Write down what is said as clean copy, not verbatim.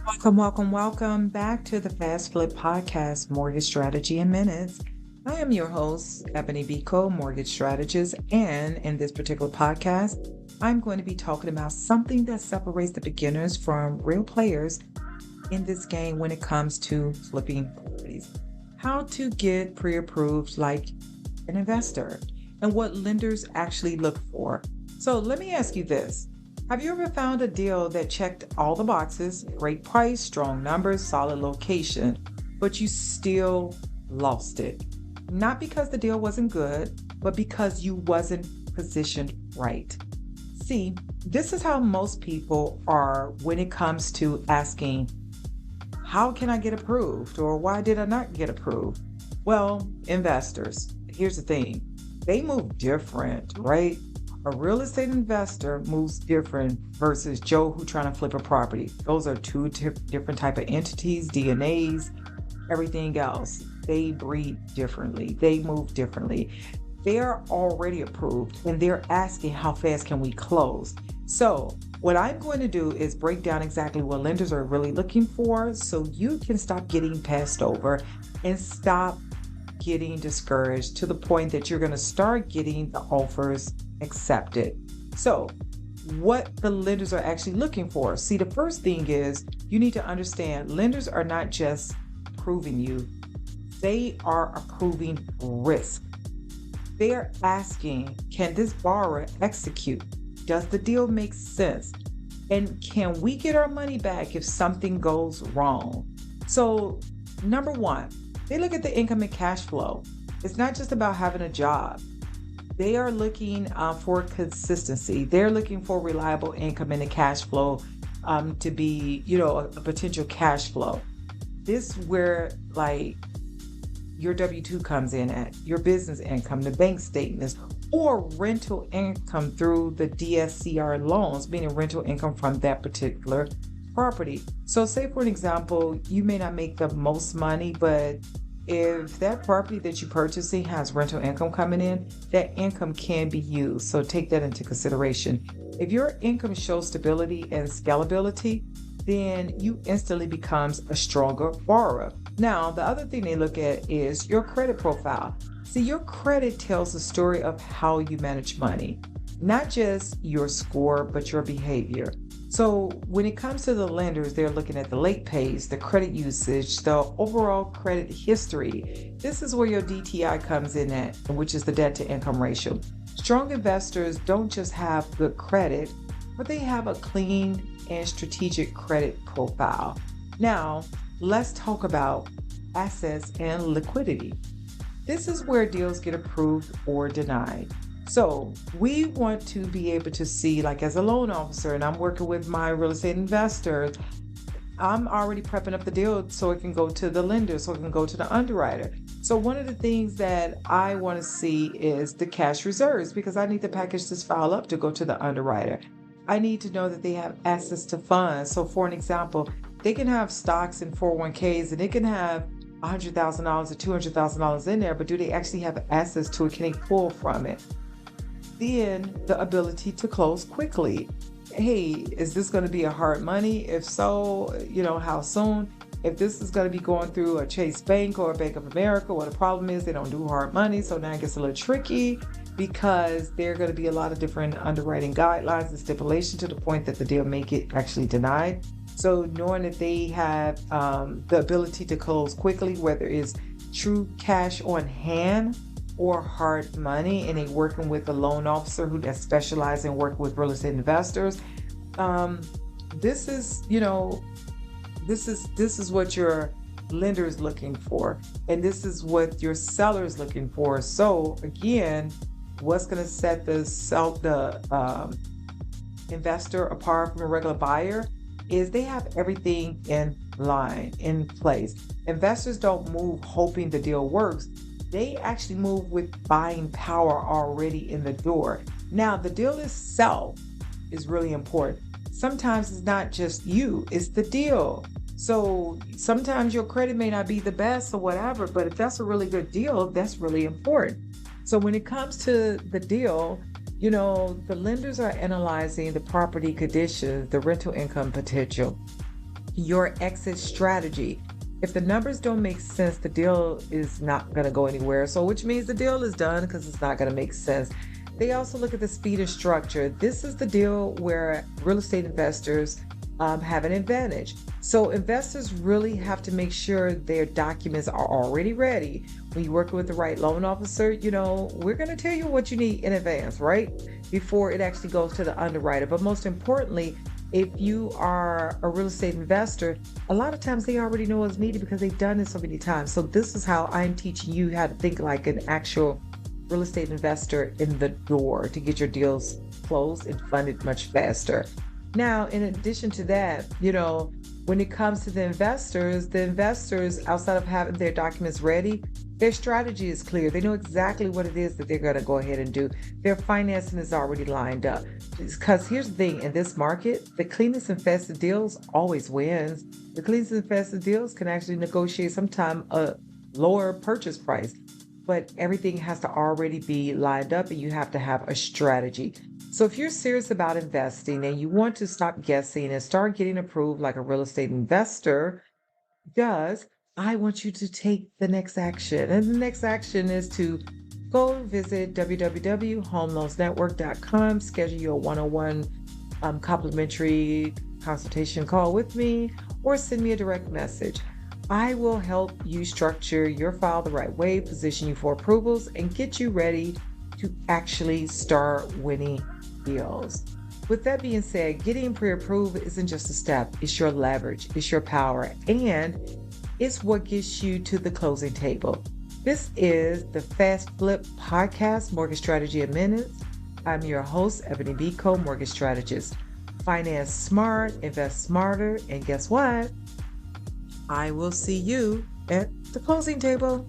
Welcome back to the Fast Flip Podcast, Mortgage Strategy in Minutes. I am your host, Ebonie Beaco, Mortgage Strategist, and in this particular podcast, I'm going to be talking about something that separates the beginners from real players in this game when it comes to flipping properties. How to get pre-approved like an investor and what lenders actually look for. So let me ask you this. Have you ever found a deal that checked all the boxes, great price, strong numbers, solid location, but you still lost it? Not because the deal wasn't good, but because you wasn't positioned right. See, this is how most people are when it comes to asking, how can I get approved? Or why did I not get approved? Well, investors, here's the thing. They move different, right? A real estate investor moves different versus Joe who trying to flip a property. Those are two different type of entities, DNAs, everything else. They breed differently. They move differently. They're already approved and they're asking how fast can we close. So what I'm going to do is break down exactly what lenders are really looking for so you can stop getting passed over and stop getting discouraged to the point that you're going to start getting the offers accepted. So what the lenders are actually looking for. See, the first thing is you need to understand lenders are not just approving you, they are approving risk. They're asking, can this borrower execute? Does the deal make sense? And can we get our money back if something goes wrong? So number one, they look at the income and cash flow. It's not just about having a job. They are looking for consistency. They're looking for reliable income and the cash flow to be, a potential cash flow. This is where like your W-2 comes in at, your business income, the bank statements, or rental income through the DSCR loans, meaning rental income from that particular property. So say for an example, you may not make the most money, but if that property that you're purchasing has rental income coming in, that income can be used. So take that into consideration. If your income shows stability and scalability, then you instantly becomes a stronger borrower. Now, the other thing they look at is your credit profile. See, your credit tells the story of how you manage money, not just your score, but your behavior. So when it comes to the lenders, they're looking at the late pays, the credit usage, the overall credit history. This is where your DTI comes in at, which is the debt to income ratio. Strong investors don't just have good credit, but they have a clean and strategic credit profile. Now, let's talk about assets and liquidity. This is where deals get approved or denied. So we want to be able to see, like as a loan officer, and I'm working with my real estate investors, I'm already prepping up the deal so it can go to the lender, so it can go to the underwriter. So one of the things that I want to see is the cash reserves, because I need to package this file up to go to the underwriter. I need to know that they have access to funds. So for an example, they can have stocks and 401ks and they can have $100,000 or $200,000 in there, but do they actually have access to it? Can they pull from it? Then the ability to close quickly. Hey, is this going to be a hard money? If so, how soon? If this is going to be going through a Chase Bank or a Bank of America, well, the problem is they don't do hard money. So now it gets a little tricky because there are going to be a lot of different underwriting guidelines and stipulation to the point that the deal may get actually denied. So knowing that they have the ability to close quickly, whether it's true cash on hand or hard money, and they working with a loan officer who that specializes in working with real estate investors. This is what your lender is looking for, and this is what your seller is looking for. So again, what's going to set the investor apart from a regular buyer is they have everything in line, in place. Investors don't move hoping the deal works. They actually move with buying power already in the door. Now, the deal itself is really important. Sometimes it's not just you, it's the deal. So sometimes your credit may not be the best or whatever, but if that's a really good deal, that's really important. So when it comes to the deal, the lenders are analyzing the property conditions, the rental income potential, your exit strategy. If the numbers don't make sense, the deal is not going to go anywhere. So, which means the deal is done because it's not going to make sense. They also look at the speed of structure. This is the deal where real estate investors have an advantage. So investors really have to make sure their documents are already ready. When you're working with the right loan officer, we're going to tell you what you need in advance, right? Before it actually goes to the underwriter. But most importantly, if you are a real estate investor, a lot of times they already know what's needed because they've done it so many times. So this is how I'm teaching you how to think like an actual real estate investor in the door to get your deals closed and funded much faster. Now, in addition to that, when it comes to the investors, outside of having their documents ready, their strategy is clear. They know exactly what it is that they're going to go ahead and do. Their financing is already lined up. Because here's the thing, in this market, the cleanest and fastest deals always wins. The cleanest and fastest deals can actually negotiate sometimes a lower purchase price, but everything has to already be lined up and you have to have a strategy. So if you're serious about investing and you want to stop guessing and start getting approved like a real estate investor does, I want you to take the next action. And the next action is to go visit www.homeloansnetwork.com, schedule your one-on-one complimentary consultation call with me, or send me a direct message. I will help you structure your file the right way, position you for approvals, and get you ready to actually start winning deals. With that being said, getting pre-approved isn't just a step, it's your leverage, it's your power, and it's what gets you to the closing table. This is the Fast Flip Podcast, Mortgage Strategy in Minutes. I'm your host, Ebonie Beaco, Mortgage Strategist. Finance smart, invest smarter, and guess what? I will see you at the closing table.